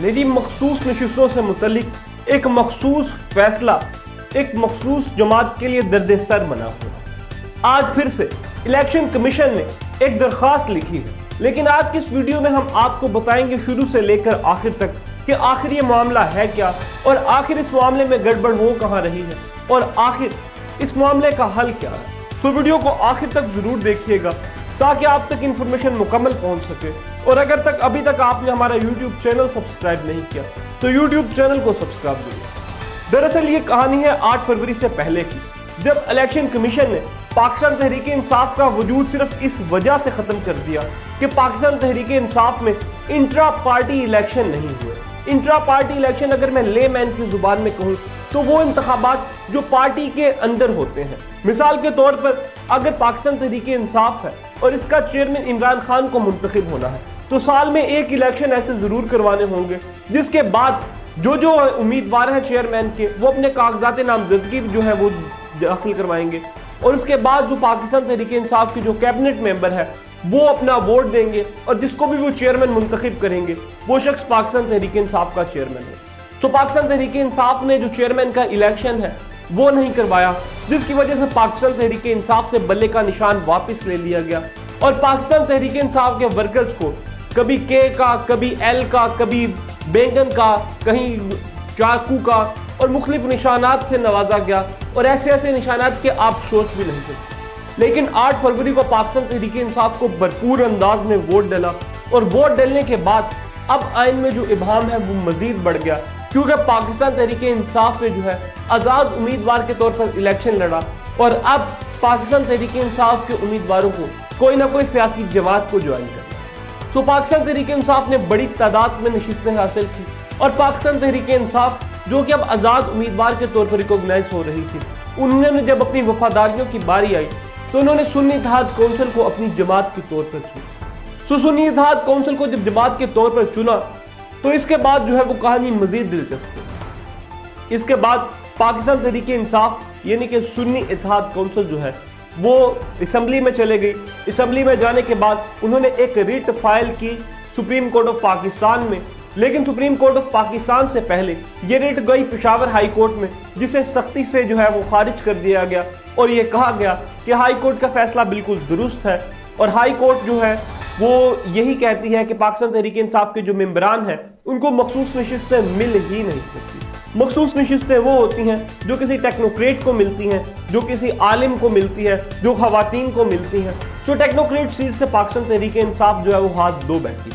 लेकिन मखसूस नशिस्तों से मुतल्लिक एक मखसूस फैसला एक मखसूस जमात के लिए दर्द सर बना हुआ। आज फिर से इलेक्शन कमीशन ने एक दरख्वास्त लिखी है, लेकिन आज की इस वीडियो में हम आपको बताएंगे शुरू से लेकर आखिर तक कि आखिर ये मामला है क्या, और आखिर इस मामले में गड़बड़ हो कहाँ रही है, और आखिर इस मामले का हल क्या है। तो वीडियो को आखिर तक जरूर देखिएगा ताकि आप तक इंफॉर्मेशन मुकम्मल पहुंच सके। और अगर अभी तक आपने हमारा यूट्यूब चैनल सब्सक्राइब नहीं किया तो यूट्यूब चैनल को सब्सक्राइब करिए। दरअसल ये कहानी है 8 फरवरी से पहले की, जब इलेक्शन कमीशन ने पाकिस्तान तहरीक इंसाफ का वजूद सिर्फ इस वजह से खत्म कर दिया कि पाकिस्तान तहरीक इंसाफ में इंट्रा पार्टी इलेक्शन नहीं हुए। इंट्रा पार्टी इलेक्शन अगर मैं लेमैन की जुबान में कहूँ तो वो इंतखाबात जो पार्टी के अंदर होते हैं। मिसाल के तौर पर अगर पाकिस्तान तहरीक इंसाफ है और इसका चेयरमैन इमरान खान को मुंतखब होना है तो साल में एक इलेक्शन ऐसे जरूर करवाने होंगे, जिसके बाद जो उम्मीदवार हैं चेयरमैन के वो अपने कागजात नामजदगी जो है वो दाखिल करवाएंगे, और उसके बाद जो पाकिस्तान तहरीक इंसाफ के जो कैबिनेट मेंबर है वो अपना वोट देंगे, और जिसको भी वो चेयरमैन मुंतखब करेंगे वो शख्स पाकिस्तान तहरीक इंसाफ का चेयरमैन है। तो पाकिस्तान तहरीक इंसाफ ने जो चेयरमैन का इलेक्शन है वो नहीं करवाया, जिसकी वजह से पाकिस्तान तहरीक इंसाफ से बल्ले का निशान वापस ले लिया गया, और पाकिस्तान तहरीक इंसाफ के वर्कर्स को कभी के का, कभी एल का, कभी बैंगन का, कहीं चाकू का, और मुख्तलिफ निशानात से नवाजा गया, और ऐसे ऐसे निशानात के आप सोच भी नहीं सकते। लेकिन 8 फरवरी को पाकिस्तान तहरीक इंसाफ को भरपूर अंदाज में वोट डाला, और वोट डालने के बाद अब आइन में जो इबाहम है वो मजीद बढ़ गया, क्योंकि पाकिस्तान तहरीक इंसाफ ने जो है आज़ाद उम्मीदवार के तौर पर इलेक्शन लड़ा, और अब पाकिस्तान तहरीक इंसाफ के उम्मीदवारों को कोई ना कोई सियासी जमात को ज्वाइन करना। तो पाकिस्तान तहरीक इंसाफ ने बड़ी तादाद में नशिस्तें हासिल की, और पाकिस्तान तहरीक इंसाफ जो कि अब आज़ाद उम्मीदवार के तौर पर रिकॉग्नाइज हो रही थी, उन्होंने जब अपनी वफादारियों की बारी आई तो उन्होंने सुन्नी इत्तेहाद काउंसिल को अपनी जमात के तौर पर चुना। सुन्नी इत्तेहाद काउंसिल को जब जमात के तौर पर चुना तो इसके बाद जो है वो कहानी मजीद दिलचस्प है। इसके बाद पाकिस्तान तहरीक इंसाफ यानी कि सुन्नी इत्तेहाद काउंसिल जो है वो असम्बली में चले गई। असम्बली में जाने के बाद उन्होंने एक रिट फाइल की सुप्रीम कोर्ट ऑफ पाकिस्तान में, लेकिन सुप्रीम कोर्ट ऑफ पाकिस्तान से पहले ये रिट गई पेशावर हाई कोर्ट में, जिसे सख्ती से जो है वो खारिज कर दिया गया, और ये कहा गया कि हाई कोर्ट का फैसला बिल्कुल दुरुस्त है, और हाई कोर्ट जो है वो यही कहती है कि पाकिस्तान तहरीक इंसाफ के जो मेंबरान हैं उनको मखसूस नशिस्तें मिल ही नहीं सकती। मखसूस नशिस्तें वो होती हैं जो किसी टेक्नोक्रेट को मिलती हैं, जो किसी आलिम को मिलती है, जो खवातीन को मिलती हैं। जो टेक्नोक्रेट सीट से पाकिस्तान तहरीक इंसाफ जो है वो हाथ धो बैठी।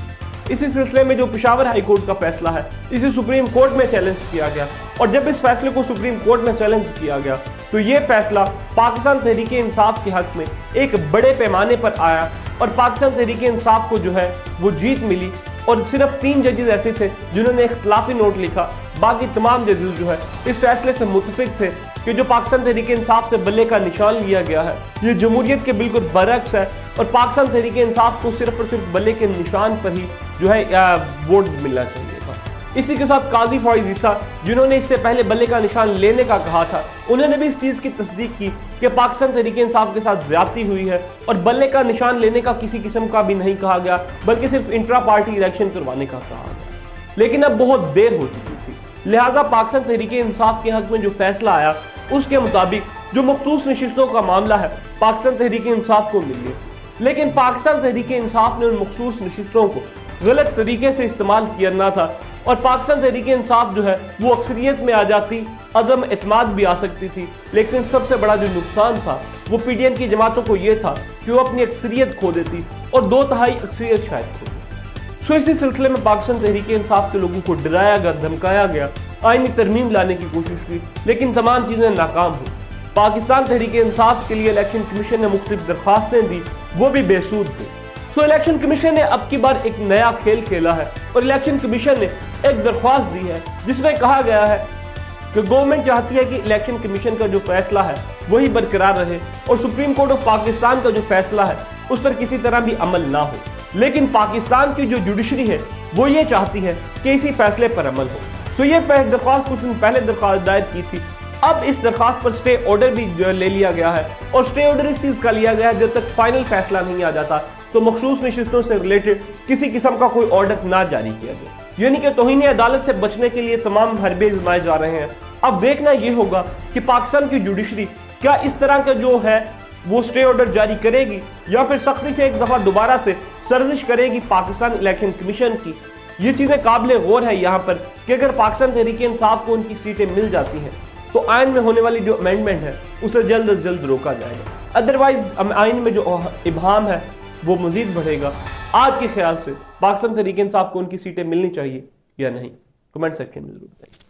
इसी सिलसिले में जो पेशावर हाई कोर्ट का फैसला है इसे सुप्रीम कोर्ट में चैलेंज किया गया, और जब इस फैसले को सुप्रीम कोर्ट में चैलेंज किया गया तो ये फैसला पाकिस्तान तहरीक इंसाफ के हक में एक बड़े पैमाने पर आया, और पाकिस्तान तहरीक इंसाफ को जो है वो जीत मिली। और सिर्फ 3 जजेस ऐसे थे जिन्होंने इख्तिलाफी नोट लिखा, बाकी तमाम जजेस जो है इस फैसले से मुत्तफिक थे कि जो पाकिस्तान तहरीक इंसाफ से बल्ले का निशान लिया गया है ये जमहूरियत के बिल्कुल बरक्स है, और पाकिस्तान तहरीक इंसाफ को सिर्फ और सिर्फ बल्ले के निशान पर ही जो है वोट मिलना चाहिए था। इसी के साथ काजी फॉइज ईसा, जिन्होंने इससे पहले बल्ले का निशान लेने का कहा था, उन्होंने भी इस चीज़ की तस्दीक की कि पाकिस्तान तहरीक इंसाफ के साथ ज्यादती हुई है, और बल्ले का निशान लेने का किसी किस्म का भी नहीं कहा गया, बल्कि सिर्फ इंट्रा पार्टी इलेक्शन करवाने का कहा गया। लेकिन अब बहुत देर हो चुकी थी, लिहाजा पाकिस्तान तहरीक इंसाफ के हक में जो फैसला आया उसके मुताबिक जो मखसूस नशिस्तों का मामला है पाकिस्तान तहरीक इंसाफ को मिल गई। लेकिन पाकिस्तान तहरीक इंसाफ ने उन मखसूस नशिस्तों को गलत तरीके से इस्तेमाल करना था, और पाकिस्तान तहरीक इंसाफ जो है वो अक्सरियत में आ जाती, अदम एतमाद भी आ सकती थी। लेकिन सबसे बड़ा जो नुकसान था वो पीडीएम की जमातों को ये था कि वो अपनी अक्सरियत खो देती, और 2/3 अक्सरियत शायद खो देती। सो इसी सिलसिले में पाकिस्तान तहरीक इंसाफ के लोगों को डराया गया, धमकाया गया, आईनी तरमीम लाने की कोशिश की, लेकिन तमाम चीज़ें नाकाम हुई। पाकिस्तान तहरीक इंसाफ के लिए इलेक्शन कमीशन ने मुख्तलिफ दरख्वास्तें दी, वो भी बेसूद थी। सो इलेक्शन कमीशन ने अब की बार एक नया खेल खेला है, और इलेक्शन कमीशन ने एक दरख्वास्त दी है जिसमें कहा गया है कि गवर्नमेंट चाहती है कि इलेक्शन कमीशन का जो फैसला है वही बरकरार रहे, और सुप्रीम कोर्ट ऑफ पाकिस्तान का जो फैसला है उस पर किसी तरह भी अमल ना हो। लेकिन पाकिस्तान की जो जुडिशरी है वो ये चाहती है कि इसी फैसले पर अमल हो। सो ये दरख्वास्त कुछ दिन पहले दरख्वास्त दायर की थी, अब इस दरख्वास्त पर स्टे ऑर्डर भी ले लिया गया है, और स्टे ऑर्डर इस चीज़ का लिया गया है जब तक फाइनल फैसला नहीं आ जाता तो मखसूस नशिस्तों से रिलेटेड किसी किस्म का कोई ऑर्डर ना जारी किया जाए। یعنی کہ توہین عدالت سے بچنے کے لیے تمام حربے آزمائے جا رہے ہیں۔ اب دیکھنا یہ ہوگا کہ پاکستان کی جوڈیشری کیا اس طرح کا جو ہے وہ سٹے آرڈر جاری کرے گی یا پھر سختی سے ایک دفعہ دوبارہ سے سرزش کرے گی پاکستان الیکشن کمیشن کی۔ یہ چیزیں قابل غور ہے یہاں پر کہ اگر پاکستان تحریک انصاف کو ان کی سیٹیں مل جاتی ہیں تو آئین میں ہونے والی جو امینڈمنٹ ہے اسے جلد از جلد روکا جائے گا، ادروائز آئین میں جو ابہام ہے وہ مزید بڑھے گا۔ آپ کے خیال سے پاکستان تحریک انصاف کو ان کی سیٹیں ملنی چاہیے یا نہیں؟ کمنٹ سیکشن میں ضرور بتائیے۔